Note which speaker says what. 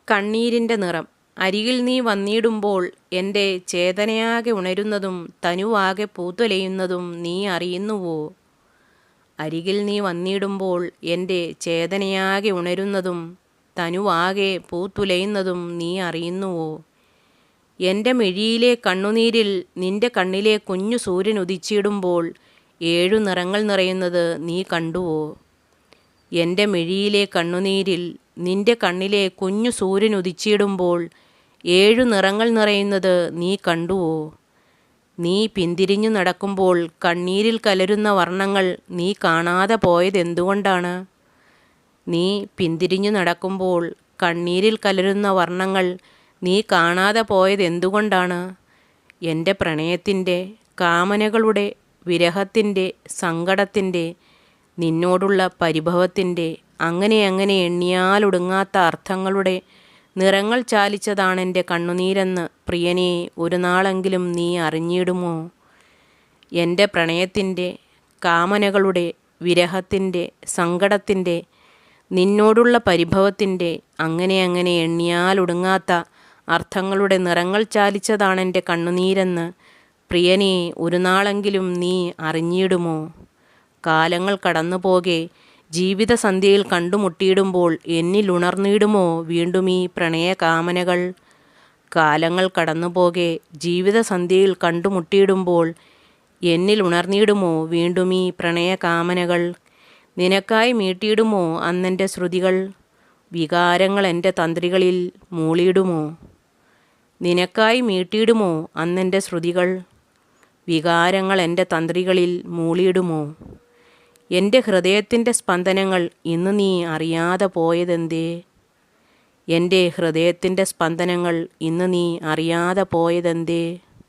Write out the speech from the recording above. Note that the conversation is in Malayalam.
Speaker 1: കണ്ണീരിൻ്റെ നിറം. അരികിൽ നീ വന്നിടുമ്പോൾ എൻ്റെ ചേതനയാകെ ഉണരുന്നതും തനുവാകെ പൂത്തുലയുന്നതും നീ അറിയുന്നുവോ? അരികിൽ നീ വന്നിടുമ്പോൾ എൻ്റെ ചേതനയാകെ ഉണരുന്നതും തനുവാകെ പൂത്തുലയുന്നതും നീ അറിയുന്നുവോ? എൻ്റെ മിഴിയിലെ കണ്ണുനീരിൽ നിന്റെ കണ്ണിലെ കുഞ്ഞു സൂര്യൻ ഉദിച്ചിടുമ്പോൾ 7 നിറങ്ങൾ നിറയുന്നത് നീ കണ്ടുവോ? എൻ്റെ മിഴിയിലെ കണ്ണുനീരിൽ നിന്റെ കണ്ണിലെ കുഞ്ഞു സൂര്യൻ ഉദിച്ചിടുമ്പോൾ 7 നിറങ്ങൾ നിറയുന്നത് നീ കണ്ടുവോ? നീ പിന്തിരിഞ്ഞു നടക്കുമ്പോൾ കണ്ണീരിൽ കലരുന്ന വർണ്ണങ്ങൾ നീ കാണാതെ പോയതെന്തുകൊണ്ടാണ്? നീ പിന്തിരിഞ്ഞു നടക്കുമ്പോൾ കണ്ണീരിൽ കലരുന്ന വർണ്ണങ്ങൾ നീ കാണാതെ പോയതെന്തുകൊണ്ടാണ്? എൻ്റെ പ്രണയത്തിൻ്റെ, കാമനകളുടെ, വിരഹത്തിൻ്റെ, സങ്കടത്തിൻ്റെ, നിന്നോടുള്ള പരിഭവത്തിൻ്റെ, അങ്ങനെ എണ്ണിയാലൊടുങ്ങാത്ത അർത്ഥങ്ങളുടെ നിറങ്ങൾ ചാലിച്ചതാണെൻ്റെ കണ്ണുനീരെന്ന് പ്രിയനെ ഒരു നാളെങ്കിലും നീ അറിഞ്ഞിടുമോ? എൻ്റെ പ്രണയത്തിൻ്റെ, കാമനകളുടെ, വിരഹത്തിൻ്റെ, സങ്കടത്തിൻ്റെ, നിന്നോടുള്ള പരിഭവത്തിൻ്റെ, അങ്ങനെ എണ്ണിയാലൊടുങ്ങാത്ത അർത്ഥങ്ങളുടെ നിറങ്ങൾ ചാലിച്ചതാണെൻ്റെ കണ്ണുനീരെന്ന് പ്രിയനെ ഒരു നാളെങ്കിലും നീ അറിഞ്ഞിടുമോ? കാലങ്ങൾ കടന്നുപോകെ ജീവിതസന്ധ്യയിൽ കണ്ടുമുട്ടിയിടുമ്പോൾ എന്നിൽ ഉണർന്നിടുമോ വീണ്ടും ഈ പ്രണയകാമനകൾ? കാലങ്ങൾ കടന്നുപോകെ ജീവിതസന്ധ്യയിൽ കണ്ടുമുട്ടിയിടുമ്പോൾ എന്നിൽ ഉണർന്നിടുമോ വീണ്ടും ഈ പ്രണയകാമനകൾ? നിനക്കായി മീട്ടിയിടുമോ അന്നെൻ്റെ ശ്രുതികൾ? വികാരങ്ങൾ എൻ്റെ തന്ത്രികളിൽ മൂളിയിടുമോ? നിനക്കായി മീട്ടിയിടുമോ അന്നെൻ്റെ ശ്രുതികൾ? വികാരങ്ങൾ എൻ്റെ തന്ത്രികളിൽ മൂളിയിടുമോ? എൻ്റെ ഹൃദയത്തിൻ്റെ സ്പന്ദനങ്ങൾ ഇന്ന് നീ അറിയാതെ പോയതെന്തേ? എൻ്റെ ഹൃദയത്തിൻ്റെ സ്പന്ദനങ്ങൾ ഇന്ന് നീ അറിയാതെ പോയതെന്തേ?